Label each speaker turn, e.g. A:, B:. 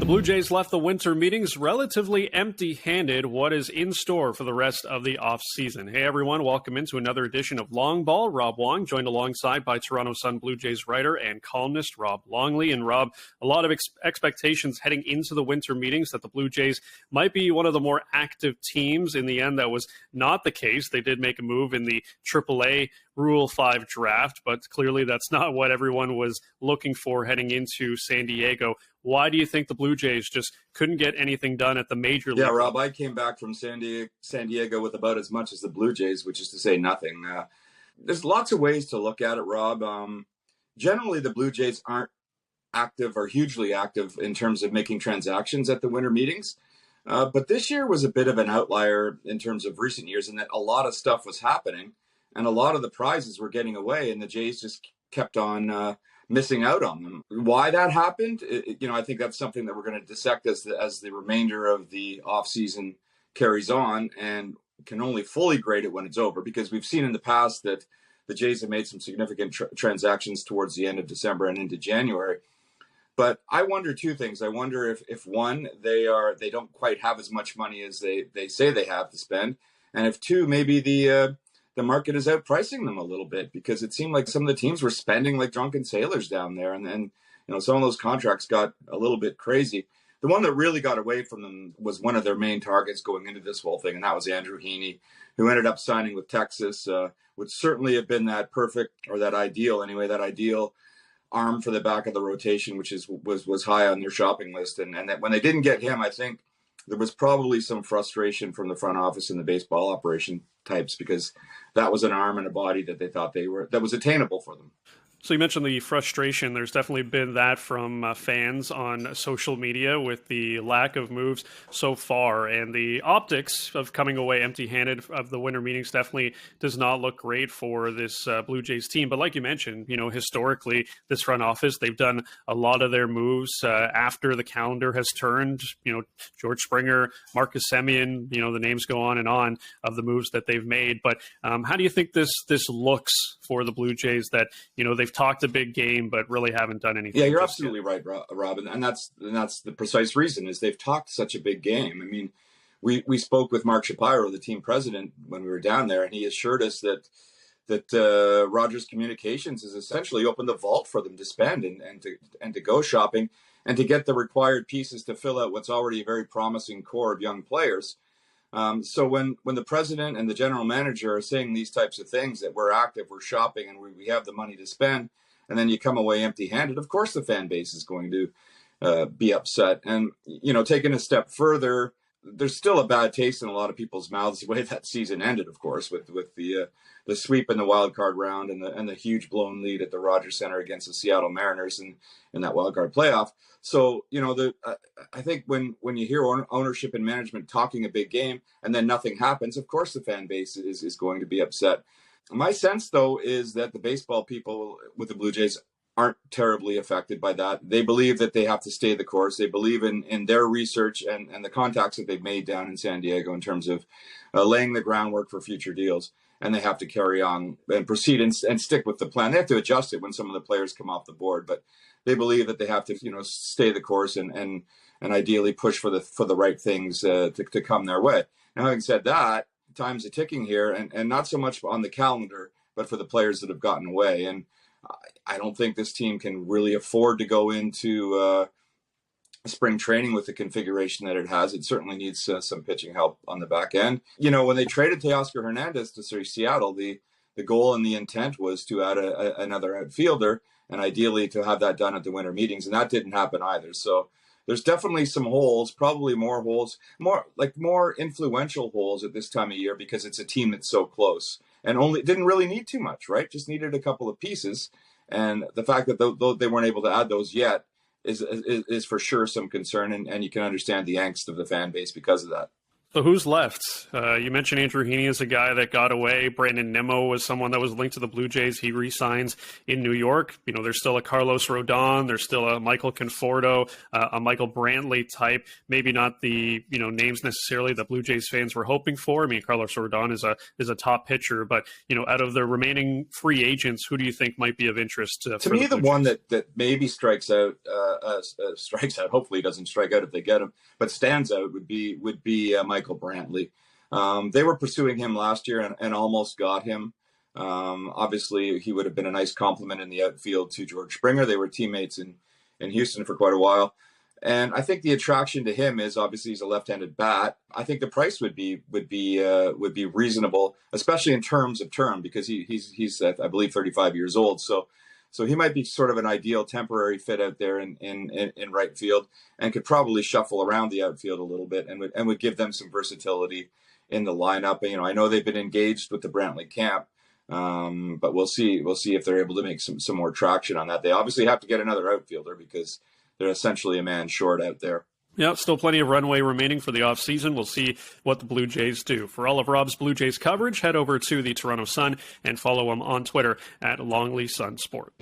A: The Blue Jays left the winter meetings relatively empty-handed. What is in store for the rest of the offseason? Hey, everyone. Welcome into another edition of Long Ball. Rob Wong, joined alongside by Toronto Sun Blue Jays writer and columnist Rob Longley. And Rob, a lot of expectations heading into the winter meetings that the Blue Jays might be one of the more active teams. In the end, that was not the case. They did make a move in the AAA Rule 5 draft, but clearly that's not what everyone was looking for heading into San Diego. Why do you think the Blue Jays just couldn't get anything done at the major league?
B: Yeah, Rob, I came back from San Diego with about as much as the Blue Jays, which is to say nothing. There's lots of ways to look at it, Rob. Generally, the Blue Jays aren't active or hugely active in terms of making transactions at the winter meetings. But this year was a bit of an outlier in terms of recent years in that a lot of stuff was happening and a lot of the prizes were getting away, and the Jays just kept on missing out on them. Why that happened, I think that's something that we're going to dissect as the remainder of the offseason carries on, and can only fully grade it when it's over, because we've seen in the past that the Jays have made some significant transactions towards the end of December and into January. But I wonder two things. I wonder if one, they don't quite have as much money as they say they have to spend, and if two, maybe the market is outpricing them a little bit, because it seemed like some of the teams were spending like drunken sailors down there. And some of those contracts got a little bit crazy. The one that really got away from them was one of their main targets going into this whole thing, and that was Andrew Heaney, who ended up signing with Texas, would certainly have been that perfect, or that ideal arm for the back of the rotation, which was high on their shopping list. And that when they didn't get him, I think there was probably some frustration from the front office and the baseball operation types, because that was an arm and a body that they thought that was attainable for them.
A: So you mentioned the frustration. There's definitely been that from fans on social media with the lack of moves so far, and the optics of coming away empty-handed of the winter meetings definitely does not look great for this Blue Jays team. But like you mentioned, historically, this front office, they've done a lot of their moves after the calendar has turned. George Springer, Marcus Semien, the names go on and on of the moves that they've made. But how do you think this looks for the Blue Jays, that they've talked a big game but really haven't done anything?
B: Yeah, you're absolutely right, Rob, and that's the precise reason, is they've talked such a big game. I mean, we spoke with Mark Shapiro, the team president, when we were down there, and he assured us that Rogers Communications has essentially opened the vault for them to spend and to go shopping and to get the required pieces to fill out what's already a very promising core of young players. So when the president and the general manager are saying these types of things, that we're active, we're shopping, and we have the money to spend, and then you come away empty-handed, of course the fan base is going to be upset. And, taking a step further, there's still a bad taste in a lot of people's mouths the way that season ended, of course, with the sweep in the wild card round and the huge blown lead at the Rogers Center against the Seattle Mariners in that wild card playoff. So, I think when you hear ownership and management talking a big game and then nothing happens, of course the fan base is going to be upset. My sense, though, is that the baseball people with the Blue Jays aren't terribly affected by that. They believe that they have to stay the course. They believe in their research and the contacts that they've made down in San Diego in terms of laying the groundwork for future deals. And they have to carry on and proceed and stick with the plan. They have to adjust it when some of the players come off the board, but they believe that they have to, stay the course and ideally push for the right things to come their way. Now, having said that, time's a ticking here, and not so much on the calendar, but for the players that have gotten away. And I don't think this team can really afford to go into spring training with the configuration that it has. It certainly needs some pitching help on the back end. When they traded Teoscar Hernandez to Seattle, the goal and the intent was to add another outfielder, and ideally to have that done at the winter meetings, and that didn't happen either. So there's definitely some holes, probably more holes, more influential holes at this time of year, because it's a team that's so close and didn't really need too much, right? Just needed a couple of pieces, and the fact that they weren't able to add those yet is for sure some concern, and you can understand the angst of the fan base because of that.
A: So who's left? You mentioned Andrew Heaney is a guy that got away. Brandon Nimmo was someone that was linked to the Blue Jays. He re-signs in New York. There's still a Carlos Rodon. There's still a Michael Conforto, a Michael Brantley type. Maybe not the names necessarily that Blue Jays fans were hoping for. I mean, Carlos Rodon is a top pitcher, but out of the remaining free agents, who do you think might be of interest?
B: To me, the one that maybe strikes out. Hopefully, he doesn't strike out if they get him, but stands out would be Michael Brantley. They were pursuing him last year and almost got him. Obviously, he would have been a nice compliment in the outfield to George Springer. They were teammates in Houston for quite a while. And I think the attraction to him is obviously he's a left-handed bat. I think the price would be reasonable, especially in terms of term, because he's I believe 35 years old. So he might be sort of an ideal temporary fit out there in right field, and could probably shuffle around the outfield a little bit, and would give them some versatility in the lineup. I know they've been engaged with the Brantley camp, but we'll see if they're able to make some more traction on that. They obviously have to get another outfielder because they're essentially a man short out there.
A: Yeah, still plenty of runway remaining for the offseason. We'll see what the Blue Jays do. For all of Rob's Blue Jays coverage, head over to the Toronto Sun and follow him on Twitter at Longley Sun Sport.